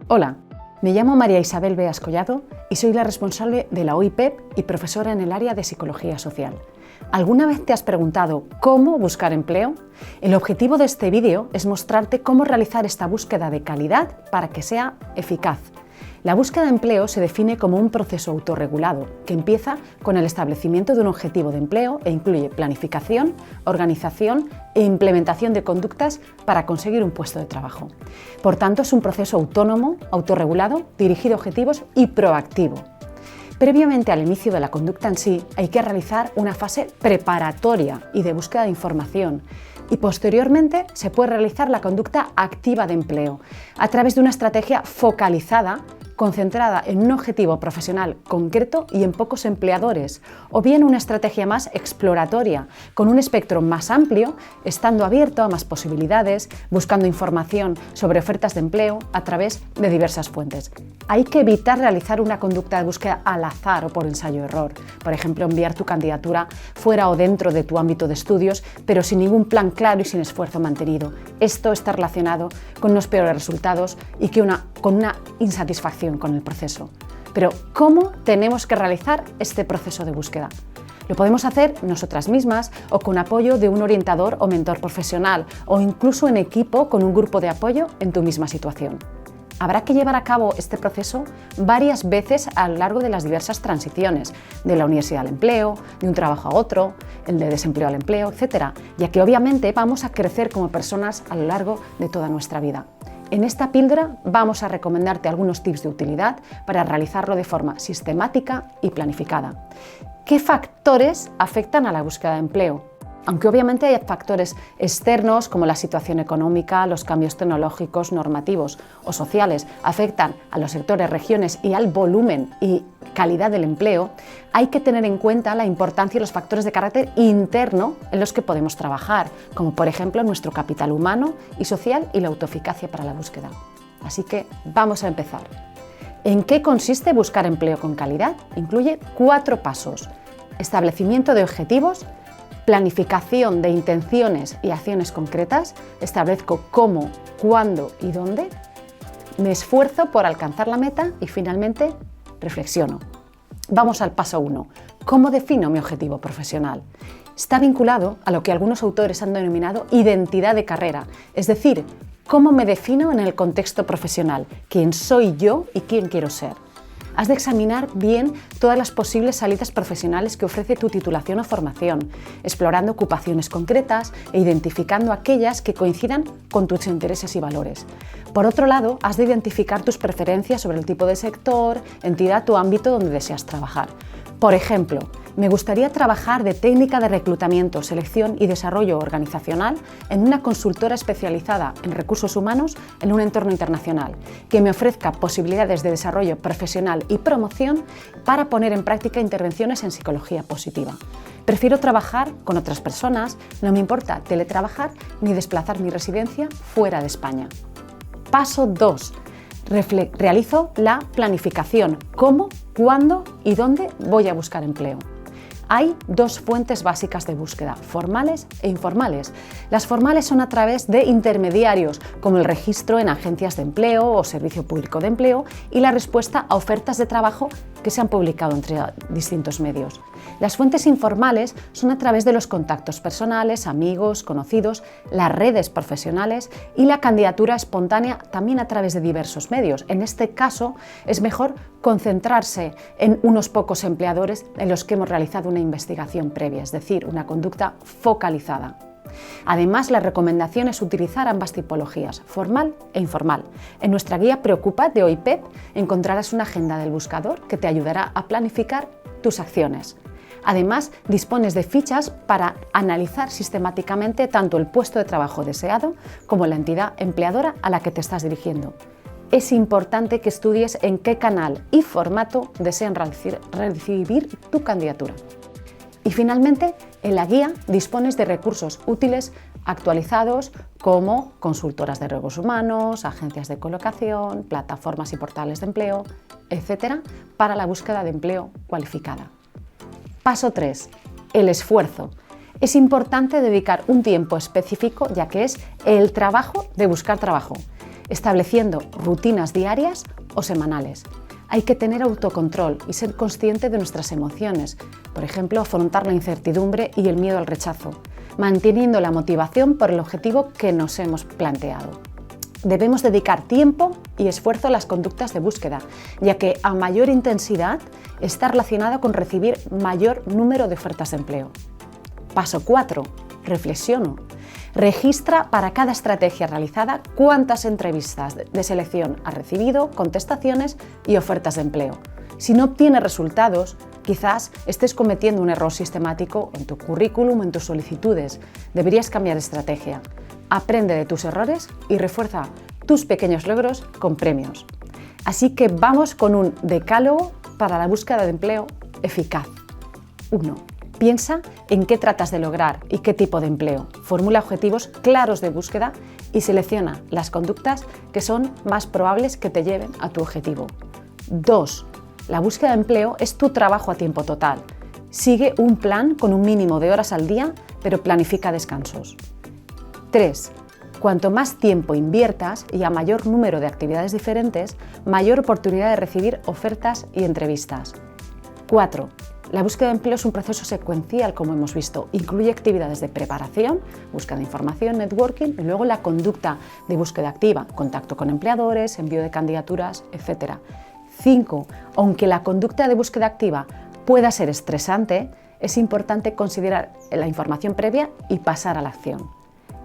Hola, me llamo María Isabel Beas Collado y soy la responsable de la OIPEP y profesora en el área de Psicología Social. ¿Alguna vez te has preguntado cómo buscar empleo? El objetivo de este vídeo es mostrarte cómo realizar esta búsqueda de calidad para que sea eficaz. La búsqueda de empleo se define como un proceso autorregulado que empieza con el establecimiento de un objetivo de empleo e incluye planificación, organización e implementación de conductas para conseguir un puesto de trabajo. Por tanto, es un proceso autónomo, autorregulado, dirigido a objetivos y proactivo. Previamente al inicio de la conducta en sí, hay que realizar una fase preparatoria y de búsqueda de información. Y posteriormente se puede realizar la conducta activa de empleo a través de una estrategia focalizada, concentrada en un objetivo profesional concreto y en pocos empleadores, o bien una estrategia más exploratoria, con un espectro más amplio, estando abierto a más posibilidades, buscando información sobre ofertas de empleo a través de diversas fuentes. Hay que evitar realizar una conducta de búsqueda al azar o por ensayo-error. Por ejemplo, enviar tu candidatura fuera o dentro de tu ámbito de estudios, pero sin ningún plan claro y sin esfuerzo mantenido. Esto está relacionado con unos peores resultados y con una insatisfacción con el proceso. Pero, ¿cómo tenemos que realizar este proceso de búsqueda? Lo podemos hacer nosotras mismas o con apoyo de un orientador o mentor profesional o incluso en equipo con un grupo de apoyo en tu misma situación. Habrá que llevar a cabo este proceso varias veces a lo largo de las diversas transiciones, de la universidad al empleo, de un trabajo a otro, el de desempleo al empleo, etc., ya que obviamente vamos a crecer como personas a lo largo de toda nuestra vida. En esta píldora vamos a recomendarte algunos tips de utilidad para realizarlo de forma sistemática y planificada. ¿Qué factores afectan a la búsqueda de empleo? Aunque obviamente hay factores externos como la situación económica, los cambios tecnológicos, normativos o sociales afectan a los sectores, regiones y al volumen y calidad del empleo, hay que tener en cuenta la importancia y los factores de carácter interno en los que podemos trabajar, como por ejemplo nuestro capital humano y social y la autoeficacia para la búsqueda. Así que vamos a empezar. ¿En qué consiste buscar empleo con calidad? Incluye 4 pasos: establecimiento de objetivos, planificación de intenciones y acciones concretas, establezco cómo, cuándo y dónde, me esfuerzo por alcanzar la meta y finalmente reflexiono. Vamos al paso 1. ¿Cómo defino mi objetivo profesional? Está vinculado a lo que algunos autores han denominado identidad de carrera, es decir, cómo me defino en el contexto profesional, quién soy yo y quién quiero ser. Has de examinar bien todas las posibles salidas profesionales que ofrece tu titulación o formación, explorando ocupaciones concretas e identificando aquellas que coincidan con tus intereses y valores. Por otro lado, has de identificar tus preferencias sobre el tipo de sector, entidad o ámbito donde deseas trabajar. Por ejemplo, me gustaría trabajar de técnica de reclutamiento, selección y desarrollo organizacional en una consultora especializada en recursos humanos en un entorno internacional, que me ofrezca posibilidades de desarrollo profesional y promoción para poner en práctica intervenciones en psicología positiva. Prefiero trabajar con otras personas, no me importa teletrabajar ni desplazar mi residencia fuera de España. Paso 2. Realizo la planificación. ¿Cómo, cuándo y dónde voy a buscar empleo? Hay 2 fuentes básicas de búsqueda, formales e informales. Las formales son a través de intermediarios, como el registro en agencias de empleo o servicio público de empleo y la respuesta a ofertas de trabajo que se han publicado entre distintos medios. Las fuentes informales son a través de los contactos personales, amigos, conocidos, las redes profesionales y la candidatura espontánea también a través de diversos medios. En este caso, es mejor concentrarse en unos pocos empleadores en los que hemos realizado una investigación previa, es decir, una conducta focalizada. Además, la recomendación es utilizar ambas tipologías, formal e informal. En nuestra guía Preocupa de OIPEP encontrarás una agenda del buscador que te ayudará a planificar tus acciones. Además, dispones de fichas para analizar sistemáticamente tanto el puesto de trabajo deseado como la entidad empleadora a la que te estás dirigiendo. Es importante que estudies en qué canal y formato desean recibir tu candidatura. Y finalmente, en la guía dispones de recursos útiles actualizados como consultoras de recursos humanos, agencias de colocación, plataformas y portales de empleo, etc., para la búsqueda de empleo cualificada. Paso 3. El esfuerzo. Es importante dedicar un tiempo específico, ya que es el trabajo de buscar trabajo. estableciendo rutinas diarias o semanales. Hay que tener autocontrol y ser consciente de nuestras emociones, por ejemplo, afrontar la incertidumbre y el miedo al rechazo, manteniendo la motivación por el objetivo que nos hemos planteado. Debemos dedicar tiempo y esfuerzo a las conductas de búsqueda, ya que a mayor intensidad está relacionada con recibir mayor número de ofertas de empleo. Paso 4. Reflexiono. Registra para cada estrategia realizada cuántas entrevistas de selección has recibido, contestaciones y ofertas de empleo. Si no obtienes resultados, quizás estés cometiendo un error sistemático en tu currículum o en tus solicitudes. Deberías cambiar de estrategia. Aprende de tus errores y refuerza tus pequeños logros con premios. Así que vamos con un decálogo para la búsqueda de empleo eficaz. 1. Piensa en qué tratas de lograr y qué tipo de empleo. Formula objetivos claros de búsqueda y selecciona las conductas que son más probables que te lleven a tu objetivo. 2. La búsqueda de empleo es tu trabajo a tiempo total. Sigue un plan con un mínimo de horas al día, pero planifica descansos. 3. Cuanto más tiempo inviertas y a mayor número de actividades diferentes, mayor oportunidad de recibir ofertas y entrevistas. 4. La búsqueda de empleo es un proceso secuencial, como hemos visto. Incluye actividades de preparación, búsqueda de información, networking, y luego la conducta de búsqueda activa, contacto con empleadores, envío de candidaturas, etc. 5. Aunque la conducta de búsqueda activa pueda ser estresante, es importante considerar la información previa y pasar a la acción.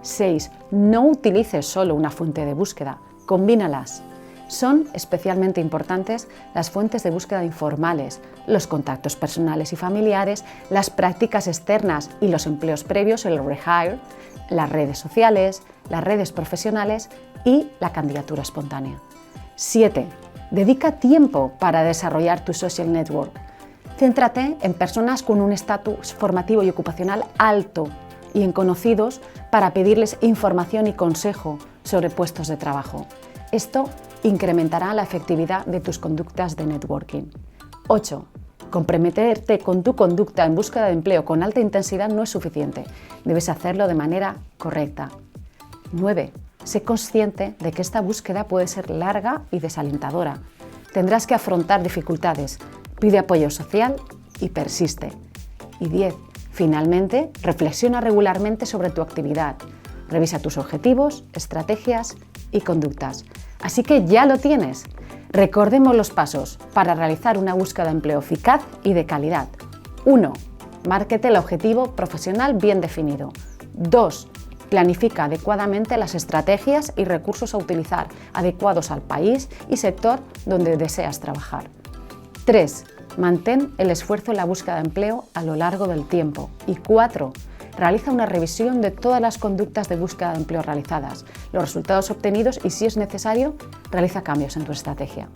6. No utilices solo una fuente de búsqueda, combínalas. Son especialmente importantes las fuentes de búsqueda informales, los contactos personales y familiares, las prácticas externas y los empleos previos, el rehire, las redes sociales, las redes profesionales y la candidatura espontánea. 7. Dedica tiempo para desarrollar tu social network. Céntrate en personas con un estatus formativo y ocupacional alto y en conocidos para pedirles información y consejo sobre puestos de trabajo. Esto incrementará la efectividad de tus conductas de networking. 8. Comprometerte con tu conducta en búsqueda de empleo con alta intensidad no es suficiente. Debes hacerlo de manera correcta. 9. Sé consciente de que esta búsqueda puede ser larga y desalentadora. Tendrás que afrontar dificultades. Pide apoyo social y persiste. Y 10. Finalmente, reflexiona regularmente sobre tu actividad. Revisa tus objetivos, estrategias y conductas. Así que ya lo tienes. Recordemos los pasos para realizar una búsqueda de empleo eficaz y de calidad. 1. Márquete el objetivo profesional bien definido. 2. Planifica adecuadamente las estrategias y recursos a utilizar, adecuados al país y sector donde deseas trabajar. 3. Mantén el esfuerzo en la búsqueda de empleo a lo largo del tiempo. Y 4. Realiza una revisión de todas las conductas de búsqueda de empleo realizadas, los resultados obtenidos y, si es necesario, realiza cambios en tu estrategia.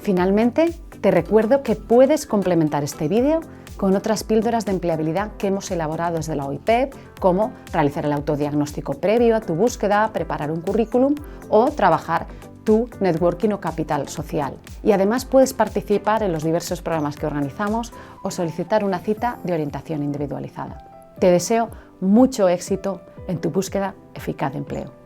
Finalmente, te recuerdo que puedes complementar este vídeo con otras píldoras de empleabilidad que hemos elaborado desde la OIPEP, como realizar el autodiagnóstico previo a tu búsqueda, preparar un currículum o trabajar tu networking o capital social. Y además puedes participar en los diversos programas que organizamos o solicitar una cita de orientación individualizada. Te deseo mucho éxito en tu búsqueda eficaz de empleo.